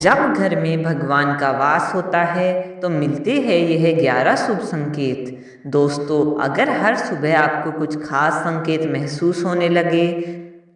जब घर में भगवान का वास होता है तो मिलते हैं यह 11 शुभ संकेत। दोस्तों, अगर हर सुबह आपको कुछ खास संकेत महसूस होने लगे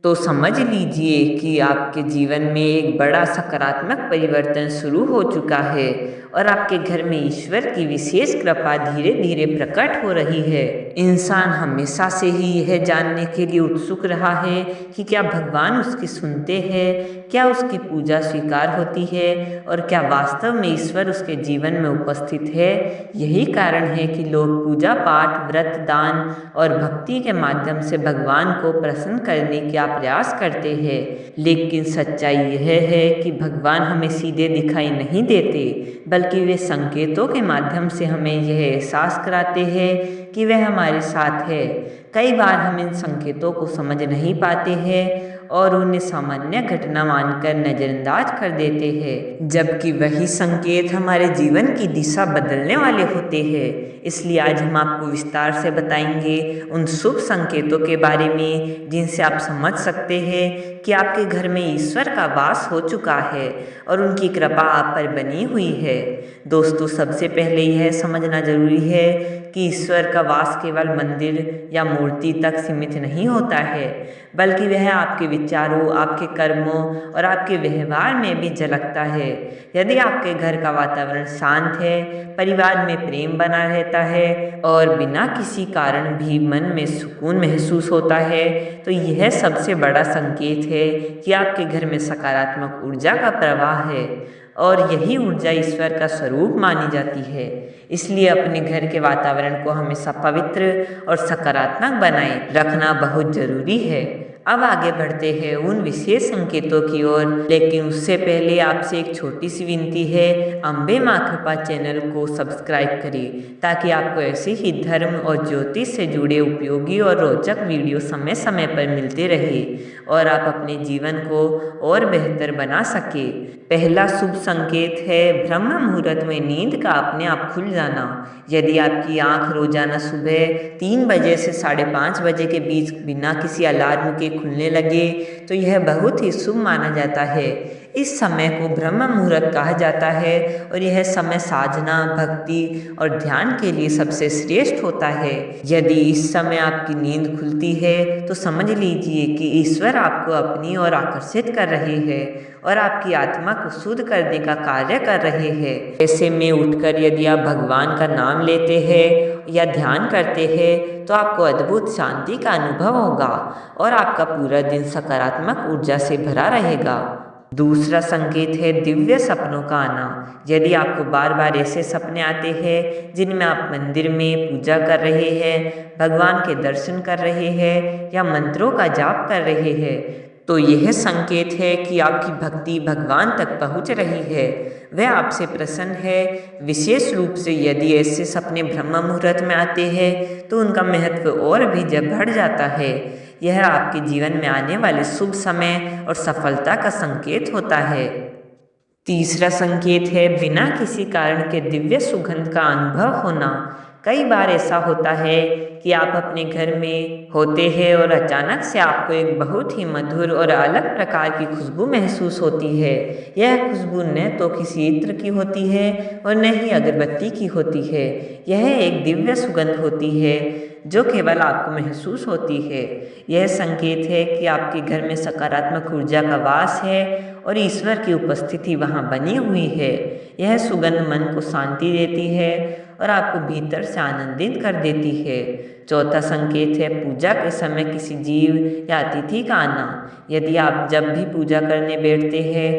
तो समझ लीजिए कि आपके जीवन में एक बड़ा सकारात्मक परिवर्तन शुरू हो चुका है और आपके घर में ईश्वर की विशेष कृपा धीरे धीरे प्रकट हो रही है। इंसान हमेशा से ही यह जानने के लिए उत्सुक रहा है कि क्या भगवान उसकी सुनते हैं, क्या उसकी पूजा स्वीकार होती है और क्या वास्तव में ईश्वर उसके जीवन में उपस्थित है। यही कारण है कि लोग पूजा पाठ, व्रत, दान और भक्ति के माध्यम से भगवान को प्रसन्न करने का प्रयास करते हैं। लेकिन सच्चाई यह है कि भगवान हमें सीधे दिखाई नहीं देते, बल्कि वे संकेतों के माध्यम से हमें यह एहसास कराते हैं कि वह हमारे साथ है। कई बार हम इन संकेतों को समझ नहीं पाते हैं और उन्हें सामान्य घटना मानकर नज़रअंदाज कर देते हैं, जबकि वही संकेत हमारे जीवन की दिशा बदलने वाले होते हैं। इसलिए आज हम आपको विस्तार से बताएंगे उन शुभ संकेतों के बारे में जिनसे आप समझ सकते हैं कि आपके घर में ईश्वर का वास हो चुका है और उनकी कृपा आप पर बनी हुई है। दोस्तों, सबसे पहले यह समझना जरूरी है कि ईश्वर का वास केवल मंदिर या मूर्ति तक सीमित नहीं होता है, बल्कि वह आपके विचारों, आपके कर्मों और आपके व्यवहार में भी झलकता है। यदि आपके घर का वातावरण शांत है, परिवार में प्रेम बना रहता है और बिना किसी कारण भी मन में सुकून महसूस होता है, तो यह सबसे बड़ा संकेत है कि आपके घर में सकारात्मक ऊर्जा का प्रवाह है और यही ऊर्जा ईश्वर का स्वरूप मानी जाती है। इसलिए अपने घर के वातावरण को हमेशा पवित्र और सकारात्मक बनाए रखना बहुत जरूरी है। अब आगे बढ़ते हैं उन विशेष संकेतों की ओर, लेकिन उससे पहले आपसे एक छोटी सी विनती है। अम्बे माँ कृपा चैनल को सब्सक्राइब करिए ताकि आपको ऐसे ही धर्म और ज्योतिष से जुड़े उपयोगी और रोचक वीडियो समय समय पर मिलते रहे और आप अपने जीवन को और बेहतर बना सके। पहला शुभ संकेत है ब्रह्म मुहूर्त में नींद का अपने आप खुल जाना। यदि आपकी आंख रोजाना सुबह 3 बजे से 5:30 बजे के बीच बिना किसी अलार्म के खुलने लगे तो यह बहुत ही शुभ माना जाता है। इस समय को ब्रह्म मुहूर्त कहा जाता है और यह समय साधना, भक्ति और ध्यान के लिए सबसे श्रेष्ठ होता है। यदि इस समय आपकी नींद खुलती है तो समझ लीजिए कि ईश्वर आपको अपनी ओर आकर्षित कर रहे हैं और आपकी आत्मा को शुद्ध करने का कार्य कर रहे हैं। ऐसे में उठकर यदि आप भगवान का नाम लेते हैं या ध्यान करते हैं तो आपको अद्भुत शांति का अनुभव होगा और आपका पूरा दिन सकारात्मक ऊर्जा से भरा रहेगा। दूसरा संकेत है दिव्य सपनों का आना। यदि आपको बार बार ऐसे सपने आते हैं जिनमें आप मंदिर में पूजा कर रहे हैं, भगवान के दर्शन कर रहे हैं या मंत्रों का जाप कर रहे हैं, तो यह संकेत है कि आपकी भक्ति भगवान तक पहुंच रही है, वह आपसे प्रसन्न है। विशेष रूप से यदि ऐसे सपने ब्रह्म मुहूर्त में आते हैं तो उनका महत्व और भी बढ़ जाता है। यह आपके जीवन में आने वाले शुभ समय और सफलता का संकेत होता है। तीसरा संकेत है बिना किसी कारण के दिव्य सुगंध का अनुभव होना। कई बार ऐसा होता है कि आप अपने घर में होते हैं और अचानक से आपको एक बहुत ही मधुर और अलग प्रकार की खुशबू महसूस होती है। यह खुशबू न तो किसी इत्र की होती है और न ही अगरबत्ती की होती है। यह एक दिव्य सुगंध होती है जो केवल आपको महसूस होती है। यह संकेत है कि आपके घर में सकारात्मक ऊर्जा का वास है और ईश्वर की उपस्थिति वहाँ बनी हुई है। यह सुगंध मन को शांति देती है और आपको भीतर से आनंदित कर देती है। चौथा संकेत है पूजा के समय किसी जीव या अतिथि का आना। यदि आप जब भी पूजा करने बैठते हैं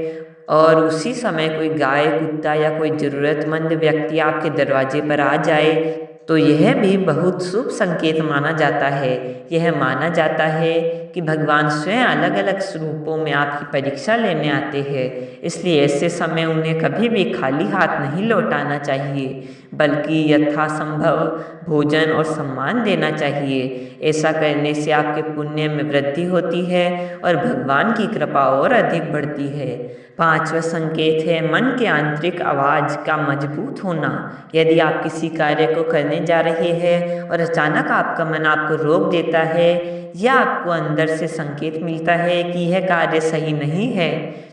और उसी समय कोई गाय, कुत्ता या कोई ज़रूरतमंद व्यक्ति आपके दरवाजे पर आ जाए तो यह भी बहुत शुभ संकेत माना जाता है। यह माना जाता है कि भगवान स्वयं अलग अलग स्वरूपों में आपकी परीक्षा लेने आते हैं। इसलिए ऐसे समय उन्हें कभी भी खाली हाथ नहीं लौटाना चाहिए, बल्कि यथासंभव भोजन और सम्मान देना चाहिए। ऐसा करने से आपके पुण्य में वृद्धि होती है और भगवान की कृपा और अधिक बढ़ती है। पांचवा संकेत है मन के आंतरिक आवाज़ का मजबूत होना। यदि आप किसी कार्य को करने जा रहे हैं और अचानक आपका मन आपको रोक देता है या आपको अंदर से संकेत मिलता है कि यह कार्य सही नहीं है,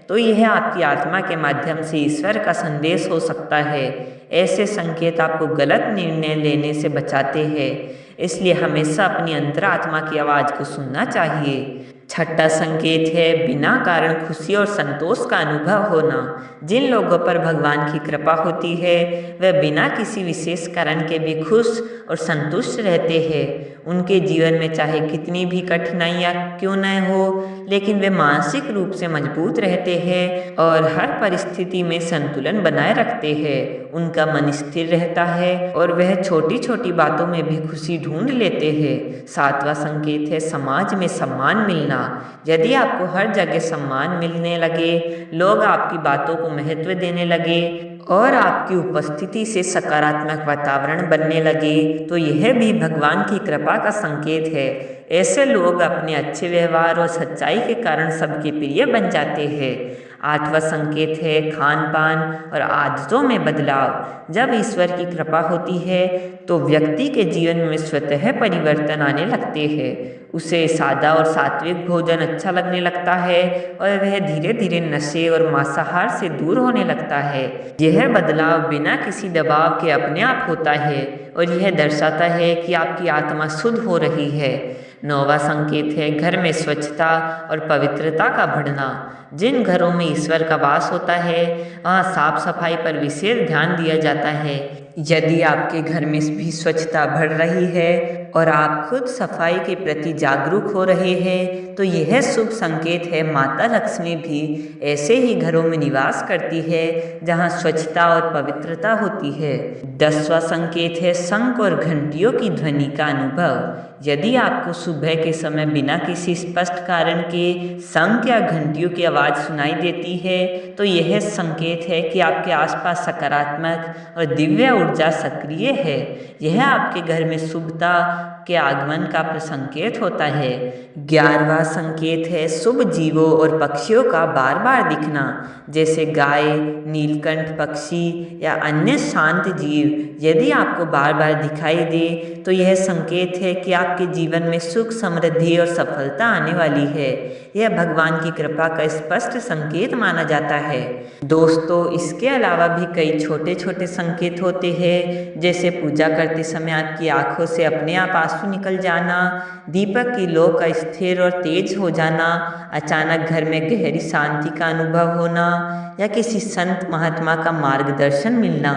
तो यह आपकी आत्मा के माध्यम से ईश्वर का संदेश हो सकता है। ऐसे संकेत आपको गलत निर्णय लेने से बचाते हैं, इसलिए हमेशा अपनी अंतरात्मा की आवाज़ को सुनना चाहिए। छठा संकेत है बिना कारण खुशी और संतोष का अनुभव होना। जिन लोगों पर भगवान की कृपा होती है वे बिना किसी विशेष कारण के भी खुश और संतुष्ट रहते हैं। उनके जीवन में चाहे कितनी भी कठिनाइयाँ क्यों न हो, लेकिन वे मानसिक रूप से मजबूत रहते हैं और हर परिस्थिति में संतुलन बनाए रखते हैं। उनका मन स्थिर रहता है और वह छोटी छोटी बातों में भी खुशी ढूंढ लेते हैं। सातवां संकेत है समाज में सम्मान मिलना। यदि आपको हर जगह सम्मान मिलने लगे, लोग आपकी बातों को महत्व देने लगे और आपकी उपस्थिति से सकारात्मक वातावरण बनने लगे, तो यह भी भगवान की कृपा का संकेत है। ऐसे लोग अपने अच्छे व्यवहार और सच्चाई के कारण सबके प्रिय बन जाते हैं। आठवां संकेत है खान पान और आदतों में बदलाव। जब ईश्वर की कृपा होती है तो व्यक्ति के जीवन में स्वतः परिवर्तन आने लगते हैं। उसे सादा और सात्विक भोजन अच्छा लगने लगता है और वह धीरे धीरे नशे और मांसाहार से दूर होने लगता है। यह बदलाव बिना किसी दबाव के अपने आप होता है और यह दर्शाता है कि आपकी आत्मा शुद्ध हो रही है। नौवां संकेत है घर में स्वच्छता और पवित्रता का बढ़ना। जिन घरों में ईश्वर का वास होता है वहाँ साफ सफाई पर विशेष ध्यान दिया जाता है। यदि आपके घर में भी स्वच्छता बढ़ रही है और आप खुद सफाई के प्रति जागरूक हो रहे हैं तो यह शुभ संकेत है। माता लक्ष्मी भी ऐसे ही घरों में निवास करती है जहां स्वच्छता और पवित्रता होती है। 10वां संकेत है शंख और घंटियों की ध्वनि का अनुभव। यदि आपको सुबह के समय बिना किसी स्पष्ट कारण के शंख या घंटियों की आवाज़ सुनाई देती है तो यह संकेत है कि आपके आसपास सकारात्मक और दिव्य ऊर्जा सक्रिय है। यह आपके घर में शुभता के आगमन का संकेत होता है। 11वां संकेत है शुभ जीवों और पक्षियों का बार बार दिखना, जैसे गाय, नीलकंठ पक्षी या अन्य शांत जीव। यदि आपको बार बार दिखाई दे तो यह संकेत है कि आपके जीवन में सुख, समृद्धि और सफलता आने वाली है। यह भगवान की कृपा का स्पष्ट संकेत माना जाता है। दोस्तों, इसके अलावा भी कई छोटे छोटे संकेत होते हैं, जैसे पूजा करते समय आपकी आंखों से अपने आप आंसू निकल जाना, दीपक की लौ का स्थिर और तेज हो जाना, अचानक घर में गहरी शांति का अनुभव होना या किसी संत महात्मा का मार्गदर्शन मिलना।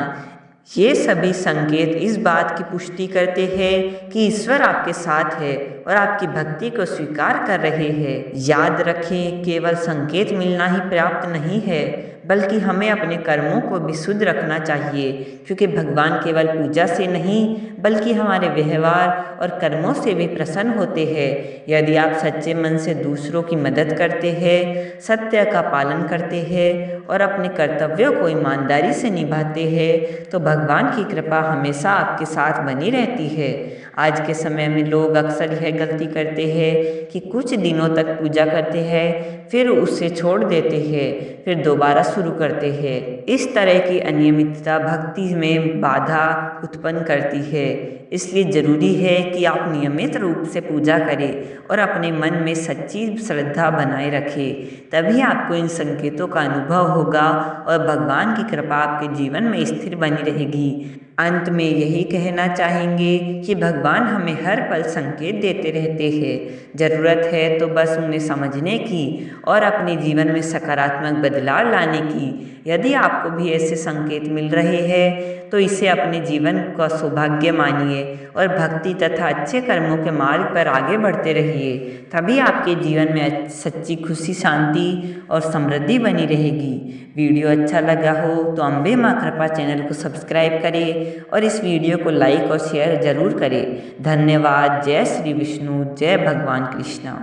ये सभी संकेत इस बात की पुष्टि करते हैं कि ईश्वर आपके साथ है और आपकी भक्ति को स्वीकार कर रहे हैं। याद रखें, केवल संकेत मिलना ही पर्याप्त नहीं है, बल्कि हमें अपने कर्मों को भी शुद्ध रखना चाहिए, क्योंकि भगवान केवल पूजा से नहीं बल्कि हमारे व्यवहार और कर्मों से भी प्रसन्न होते हैं। यदि आप सच्चे मन से दूसरों की मदद करते हैं, सत्य का पालन करते हैं और अपने कर्तव्यों को ईमानदारी से निभाते हैं तो भगवान की कृपा हमेशा आपके साथ बनी रहती है। आज के समय में लोग अक्सर यह गलती करते हैं कि कुछ दिनों तक पूजा करते हैं, फिर उसे छोड़ देते हैं, फिर दोबारा शुरू करते हैं। इस तरह की अनियमितता भक्ति में बाधा उत्पन्न करती है। इसलिए ज़रूरी है कि आप नियमित रूप से पूजा करें और अपने मन में सच्ची श्रद्धा बनाए रखें। तभी आपको इन संकेतों का अनुभव होगा और भगवान की कृपा आपके जीवन में स्थिर बनी रहेगी। अंत में यही कहना चाहेंगे कि भगवान हमें हर पल संकेत देते रहते हैं। ज़रूरत है तो बस उन्हें समझने की और अपने जीवन में सकारात्मक बदलाव लाने की। यदि आपको भी ऐसे संकेत मिल रहे हैं तो इसे अपने जीवन का सौभाग्य मानिए और भक्ति तथा अच्छे कर्मों के मार्ग पर आगे बढ़ते रहिए। तभी आपके जीवन में सच्ची खुशी, शांति और समृद्धि बनी रहेगी। वीडियो अच्छा लगा हो तो अम्बे माँ कृपा चैनल को सब्सक्राइब करें और इस वीडियो को लाइक और शेयर जरूर करें। धन्यवाद। जय श्री विष्णु, जय भगवान कृष्ण।